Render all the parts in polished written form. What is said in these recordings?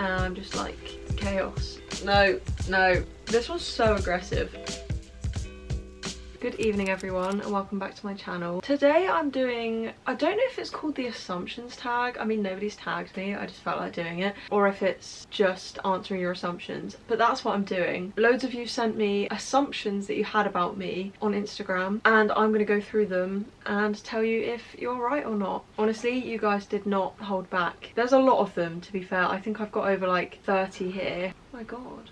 and I'm just like chaos. No, no, this one's so aggressive. Good evening everyone and welcome back to my channel. Today I'm doing, I don't know if it's called the assumptions tag. I mean, nobody's tagged me, I just felt like doing it, or if it's just answering your assumptions, but that's what I'm doing. Loads of you sent me assumptions that you had about me on Instagram, and I'm gonna go through them and tell you if you're right or not. Honestly, you guys did not hold back. There's a lot of them, to be fair. I think I've got over like 30 here. Oh my god.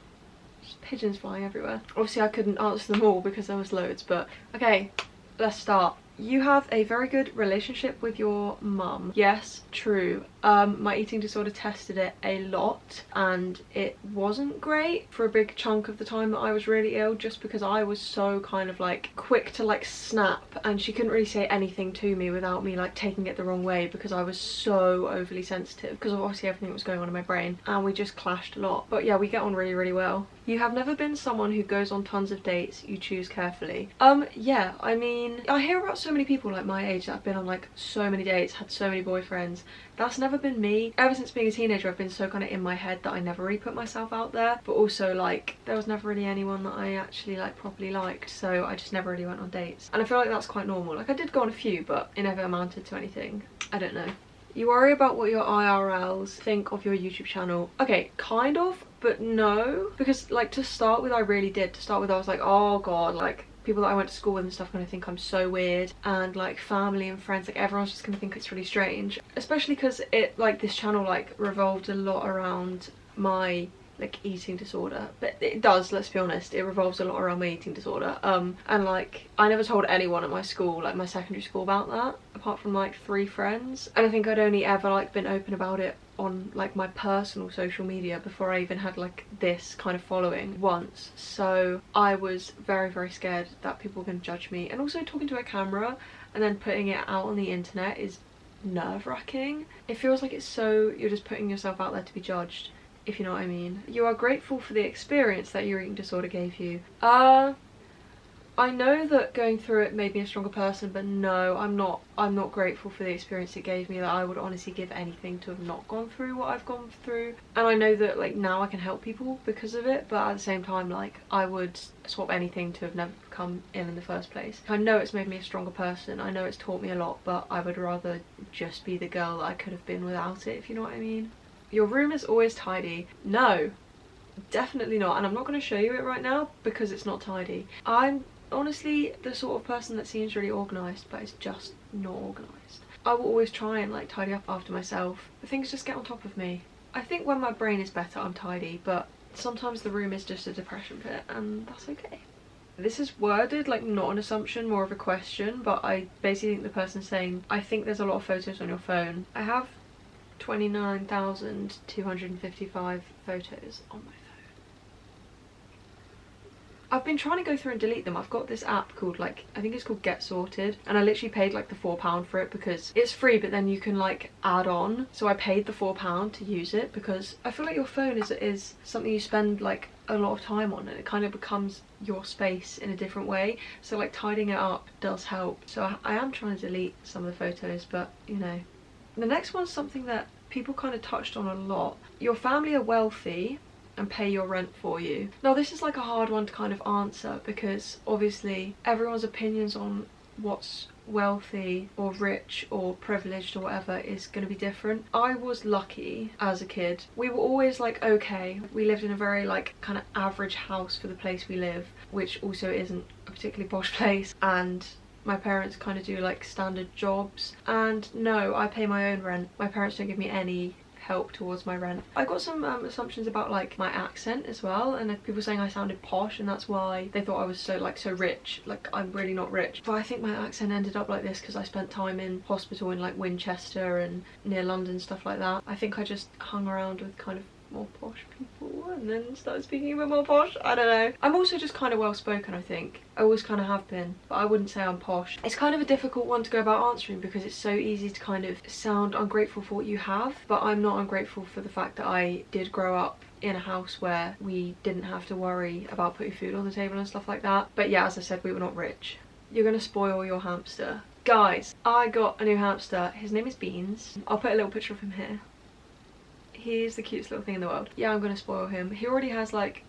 Pigeons flying everywhere. Obviously I couldn't answer them all because there was loads, but okay, let's start. You have a very good relationship with your mum. Yes, true. My eating disorder tested it a lot and it wasn't great for a big chunk of the time that I was really ill, just because I was so kind of like quick to like snap, and she couldn't really say anything to me without me like taking it the wrong way, because I was so overly sensitive because of obviously everything that was going on in my brain, and we just clashed a lot. But yeah, we get on really, really well. You have never been someone who goes on tons of dates. You choose carefully. Yeah, I mean, I hear about so many people like my age that have been on like so many dates, had so many boyfriends. That's never been me. Ever since being a teenager, I've been so kind of in my head that I never really put myself out there, but also like there was never really anyone that I actually like properly liked, so I just never really went on dates. And I feel like that's quite normal. Like I did go on a few, but it never amounted to anything. I don't know. You worry about what your IRLs think of your YouTube channel. Okay, kind of, but no. Because like to start with, I really did. To start with, I was like, oh god, like people that I went to school with and stuff are gonna think I'm so weird, and like family and friends, like everyone's just gonna think it's really strange. Especially because it, like this channel like revolved a lot around my like eating disorder, but it does, let's be honest, it revolves a lot around my eating disorder, and like I never told anyone at my school, like my secondary school, about that, apart from like 3 friends, and I think I'd only ever like been open about it on like my personal social media before I even had like this kind of following once. So I was very, very scared that people were going to judge me, and also talking to a camera and then putting it out on the internet is nerve-wracking. It feels like it's so, you're just putting yourself out there to be judged, if you know what I mean. You are grateful for the experience that your eating disorder gave you. I know that going through it made me a stronger person, but no, I'm not grateful for the experience it gave me. That I would honestly give anything to have not gone through what I've gone through. And I know that like now I can help people because of it, but at the same time, like I would swap anything to have never become ill in the first place. I know it's made me a stronger person, I know it's taught me a lot, but I would rather just be the girl that I could have been without it, if you know what I mean. Your room is always tidy. No, definitely not, and I'm not going to show you it right now because it's not tidy. I'm honestly the sort of person that seems really organised, but is just not organised. I will always try and like tidy up after myself, but things just get on top of me. I think when my brain is better, I'm tidy, but sometimes the room is just a depression pit, and that's okay. This is worded like not an assumption, more of a question, but I basically think the person's saying, I think there's a lot of photos on your phone. I have 29,255 photos on my phone. I've been trying to go through and delete them. I've got this app called like, I think it's called Get Sorted, and I literally paid like the £4 for it because it's free, but then you can like add on. So I paid the £4 to use it because I feel like your phone is something you spend like a lot of time on, and it kind of becomes your space in a different way. So like tidying it up does help. So I am trying to delete some of the photos, but you know. The next one's something that people kind of touched on a lot. Your family are wealthy and pay your rent for you. Now this is like a hard one to kind of answer because obviously everyone's opinions on what's wealthy or rich or privileged or whatever is going to be different. I was lucky as a kid. We were always like okay. We lived in a very like kind of average house for the place we live, which also isn't a particularly posh place, and my parents kind of do like standard jobs, and no, I pay my own rent. My parents don't give me any help towards my rent. I got some assumptions about like my accent as well, and people saying I sounded posh, and that's why they thought I was so rich. Like I'm really not rich, but I think my accent ended up like this because I spent time in hospital in like Winchester and near London, stuff like that. I think I just hung around with kind of more posh people and then started speaking a bit more posh. I don't know. I'm also just kind of well spoken, I think. I always kind of have been, but I wouldn't say I'm posh. It's kind of a difficult one to go about answering because it's so easy to kind of sound ungrateful for what you have, but I'm not ungrateful for the fact that I did grow up in a house where we didn't have to worry about putting food on the table and stuff like that. But yeah, as I said, we were not rich. You're gonna spoil your hamster. Guys, I got a new hamster. His name is Beans. I'll put a little picture of him here. He's the cutest little thing in the world. Yeah, I'm gonna spoil him. He already has like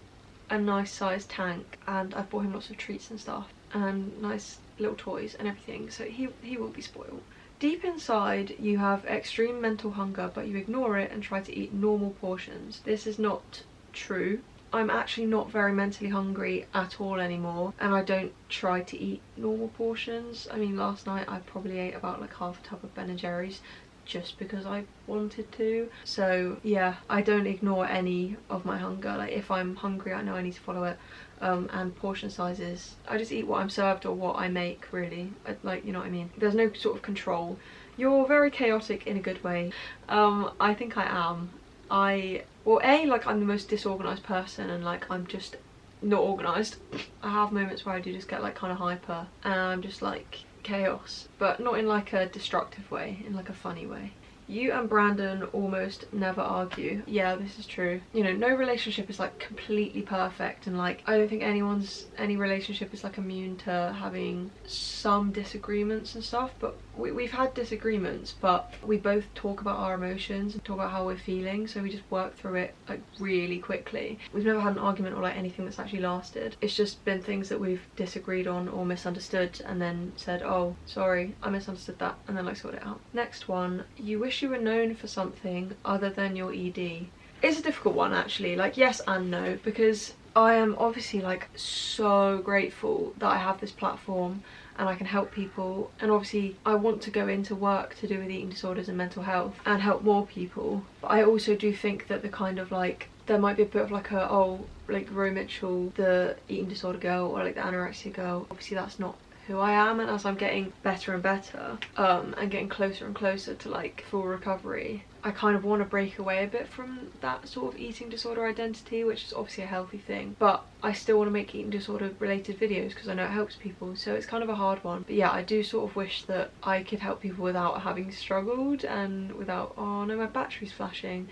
a nice sized tank, and I've bought him lots of treats and stuff and nice little toys and everything, so he will be spoiled. Deep inside you have extreme mental hunger, but you ignore it and try to eat normal portions. This is not true. I'm actually not very mentally hungry at all anymore, and I don't try to eat normal portions. I mean, last night I probably ate about like half a tub of Ben & Jerry's just because I wanted to. So yeah, I don't ignore any of my hunger. Like if I'm hungry, I know I need to follow it. And portion sizes, I just eat what I'm served or what I make, really. Like, you know what I mean? There's no sort of control. You're very chaotic in a good way. I think I am. Well, like I'm the most disorganized person, and like I'm just not organized. I have moments where I do just get like kind of hyper and I'm just like chaos, but not in like a destructive way, in like a funny way. You and Brandon almost never argue. Yeah, this is true. You know, no relationship is like completely perfect, and like I don't think any relationship is like immune to having some disagreements and stuff, but we've had disagreements, but we both talk about our emotions and talk about how we're feeling, so we just work through it like really quickly. We've never had an argument or like anything that's actually lasted. It's just been things that we've disagreed on or misunderstood, and then said, oh sorry, I misunderstood that, and then like sort it out. Next one, you wish you were known for something other than your ED. It's a difficult one actually, like yes and no, because I am obviously like so grateful that I have this platform and I can help people, and obviously I want to go into work to do with eating disorders and mental health and help more people, but I also do think that the kind of like there might be a bit of like a, oh, like Roe Mitchell, the eating disorder girl, or like the anorexia girl, obviously that's not who I am. And as I'm getting better and better and getting closer and closer to like full recovery, I kind of want to break away a bit from that sort of eating disorder identity, which is obviously a healthy thing, but I still want to make eating disorder related videos because I know it helps people, so it's kind of a hard one. But yeah, I do sort of wish that I could help people without having struggled and without, oh no, my battery's flashing.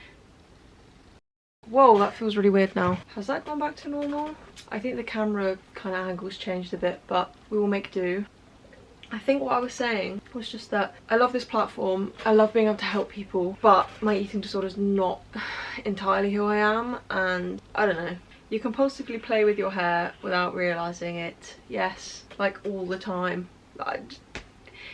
Whoa, that feels really weird now. Has that gone back to normal? I think the camera kind of angle's changed a bit, but we will make do. I think what I was saying was just that I love this platform, I love being able to help people, but my eating disorder is not entirely who I am, and I don't know. You compulsively play with your hair without realising it, yes, like all the time.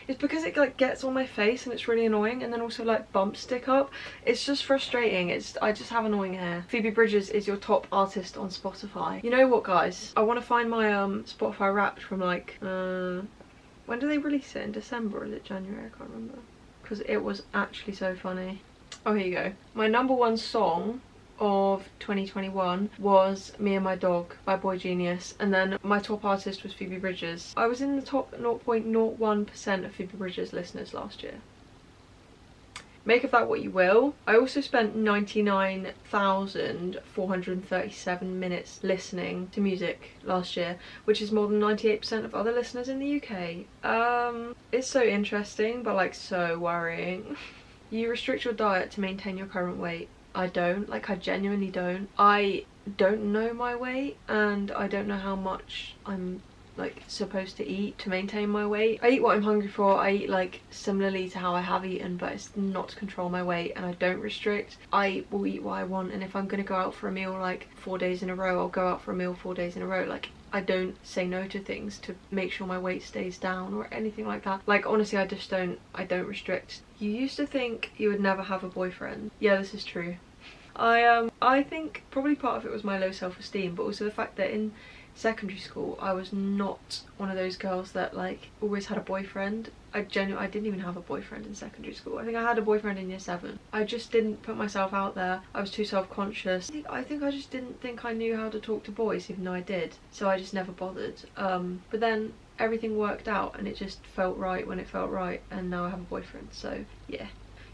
It's because it like gets on my face and it's really annoying, and then also like bumps stick up. It's just frustrating. I just have annoying hair. Phoebe Bridgers is your top artist on Spotify. You know what, guys? I want to find my Spotify Wrapped from like when do they release it? In December or is it January? I can't remember. Because it was actually so funny. Oh, here you go. My #1 song of 2021 was Me and My Dog by Boy Genius, and then my top artist was Phoebe Bridgers. I was in the top 0.01% of Phoebe Bridgers listeners last year. Make of that what you will. I also spent 99,437 minutes listening to music last year, which is more than 98% of other listeners in the UK. It's so interesting, but like so worrying. You restrict your diet to maintain your current weight. I don't, like I genuinely don't. I don't know my weight, and I don't know how much I'm like supposed to eat to maintain my weight. I eat what I'm hungry for. I eat like similarly to how I have eaten, but it's not to control my weight, and I don't restrict. I will eat what I want, and if I'm gonna go out for a meal like 4 days in a row, I'll go out for a meal 4 days in a row. Like I don't say no to things to make sure my weight stays down or anything like that. Like honestly, I don't restrict. You used to think you would never have a boyfriend. Yeah, this is true. I think probably part of it was my low self-esteem, but also the fact that in secondary school I was not one of those girls that like always had a boyfriend. I didn't even have a boyfriend in secondary school. I think I had a boyfriend in year 7. I just didn't put myself out there. I was too self-conscious. I think I just didn't think I knew how to talk to boys, even though I did, so I just never bothered. But then everything worked out and it just felt right when it felt right, and now I have a boyfriend, so yeah.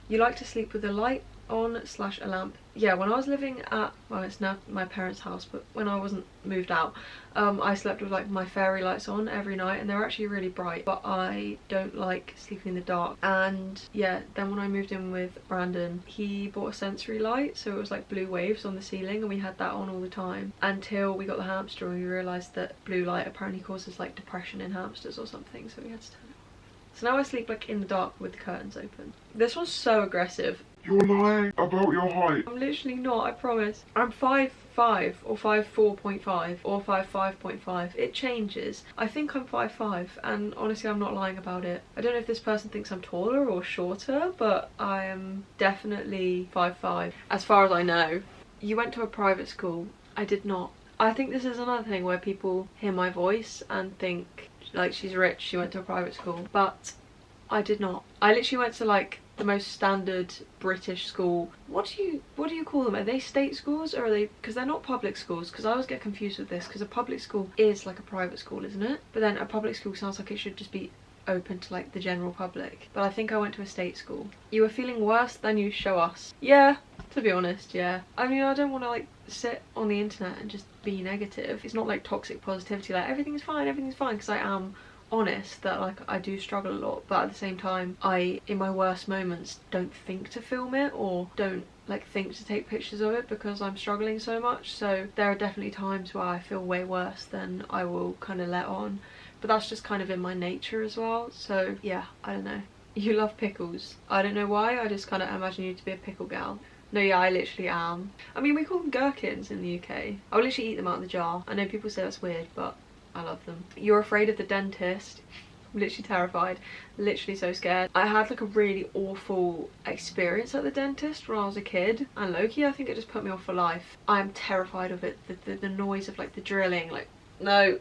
You like to sleep with a light on / a lamp. Yeah, when I was living at, well, it's now my parents' house, but when I wasn't moved out, I slept with like my fairy lights on every night, and they're actually really bright, but I don't like sleeping in the dark. And yeah, then when I moved in with Brandon, he bought a sensory light, so it was like blue waves on the ceiling, and we had that on all the time until we got the hamster, and we realised that blue light apparently causes like depression in hamsters or something, so we had to turn it off. So now I sleep like in the dark with the curtains open. This one's so aggressive. You're lying about your height. I'm literally not, I promise. I'm 5'5" or 5'4.5" or 5'5.5". It changes. I think I'm 5'5", and honestly I'm not lying about it. I don't know if this person thinks I'm taller or shorter, but I am definitely 5'5", as far as I know. You went to a private school. I did not. I think this is another thing where people hear my voice and think like she's rich, she went to a private school, but I did not. I literally went to like the most standard British school. What do you call them? Are they state schools or are they, because they're not public schools, because I always get confused with this, because a public school is like a private school, isn't it? But then a public school sounds like it should just be open to like the general public, but I think I went to a state school. You were feeling worse than you show us. Yeah, to be honest, yeah. I mean, I don't want to like sit on the internet and just be negative. It's not like toxic positivity, like everything's fine, because I am honest that like I do struggle a lot, but at the same time I, in my worst moments, don't think to film it or don't like think to take pictures of it because I'm struggling so much. So there are definitely times where I feel way worse than I will kind of let on, but that's just kind of in my nature as well. So yeah, I don't know. You love pickles. I don't know why, I just kind of imagine you to be a pickle gal. No, yeah, I literally am. I mean, we call them gherkins in the UK. I will literally eat them out of the jar. I know people say that's weird, but I love them. You're afraid of the dentist. I'm literally terrified. Literally so scared. I had like a really awful experience at the dentist when I was a kid, and low-key I think it just put me off for life. I'm terrified of it. The noise of like the drilling, like no,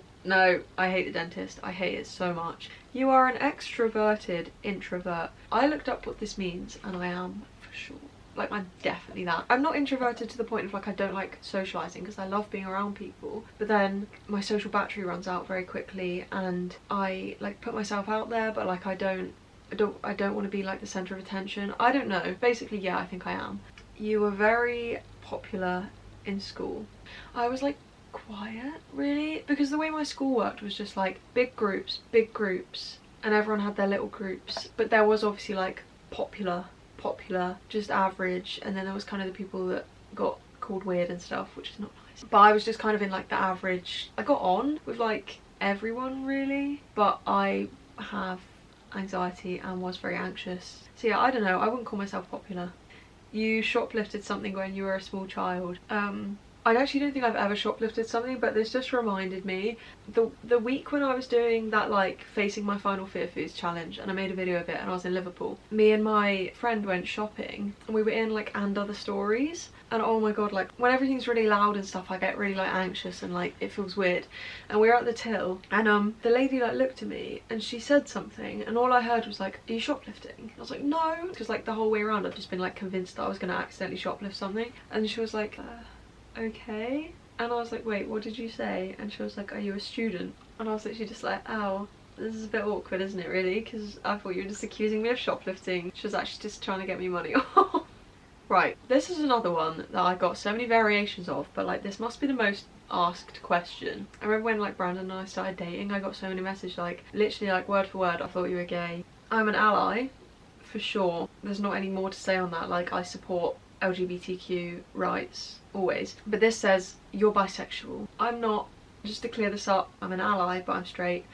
I hate the dentist. I hate it so much. You are an extroverted introvert. I looked up what this means and I am for sure. Like, I'm definitely that. I'm not introverted to the point of like I don't like socializing, because I love being around people, but then my social battery runs out very quickly and I like put myself out there, but like I don't want to be like the center of attention. I don't know. Basically, yeah, I think I am. You were very popular in school. I was like quiet, really, because the way my school worked was just like big groups, and everyone had their little groups, but there was obviously like popular, just average, and then there was kind of the people that got called weird and stuff, which is not nice. But I was just kind of in like the average. I got on with like everyone really, but I have anxiety and was very anxious. So yeah, I don't know, I wouldn't call myself popular. You shoplifted something when you were a small child. I actually don't think I've ever shoplifted something, but this just reminded me, the week when I was doing that like facing my final fear foods challenge, and I made a video of it, and I was in Liverpool, me and my friend went shopping and we were in like And Other Stories, and oh my god, like when everything's really loud and stuff I get really like anxious and like it feels weird. And we were at the till and the lady like looked at me and she said something, and all I heard was like, are you shoplifting? I was like, no, because like the whole way around I've just been like convinced that I was gonna accidentally shoplift something. And she was like, okay. And I was like, wait, what did you say? And she was like, are you a student? And I was literally just like, oh, this is a bit awkward, isn't it, really? Because I thought you were just accusing me of shoplifting. She was actually just trying to get me money off. Right, this is another one that I got so many variations of, but like this must be the most asked question. I remember when like Brandon and I started dating, I got so many messages like literally like word for word, I thought you were gay. I'm an ally, for sure. There's not any more to say on that. Like, I support LGBTQ rights always, but this says you're bisexual. I'm not. Just to clear this up, I'm an ally, but I'm straight.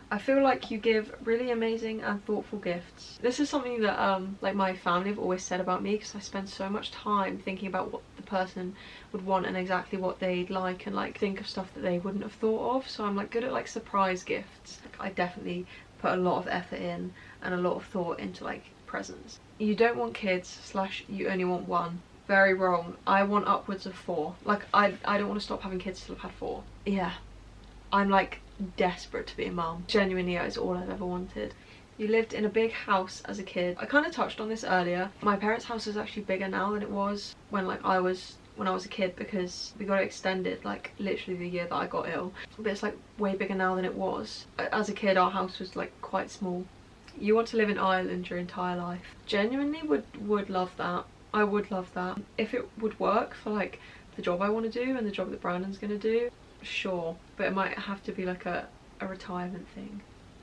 I feel like you give really amazing and thoughtful gifts. This is something that like my family have always said about me, because I spend so much time thinking about what the person would want and exactly what they'd like, and like think of stuff that they wouldn't have thought of. So I'm like good at like surprise gifts. Like, I definitely put a lot of effort in and a lot of thought into like presents. You don't want kids / you only want one. Very wrong. I want upwards of 4. Like, I don't want to stop having kids till I've had 4. Yeah, I'm like desperate to be a mum. Genuinely, that is all I've ever wanted. You lived in a big house as a kid. I kind of touched on this earlier. My parents' house is actually bigger now than it was when I was a kid, because we got it extended like literally the year that I got ill. But it's like way bigger now than it was. As a kid, our house was like quite small. You want to live in Ireland your entire life. Genuinely would love that. I would love that. If it would work for like the job I want to do and the job that Brandon's gonna do, sure, but it might have to be like a retirement thing.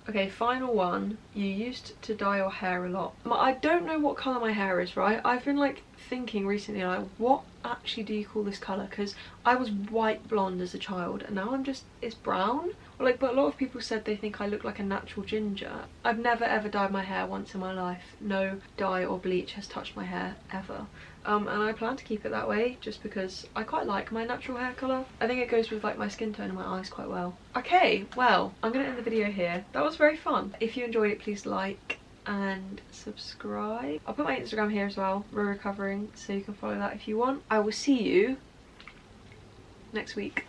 Okay, final one. You used to dye your hair a lot. I don't know what colour my hair is, right? I've been like thinking recently, like, what actually do you call this colour? Because I was white blonde as a child and now I'm just, it's brown. Or But a lot of people said they think I look like a natural ginger. I've never ever dyed my hair once in my life. No dye or bleach has touched my hair ever. And I plan to keep it that way just because I quite like my natural hair colour. I think it goes with like my skin tone and my eyes quite well. Okay, well, I'm gonna end the video here. That was very fun. If you enjoyed it, please like and subscribe. I'll put my Instagram here as well, We're Recovering, so you can follow that if you want. I will see you next week.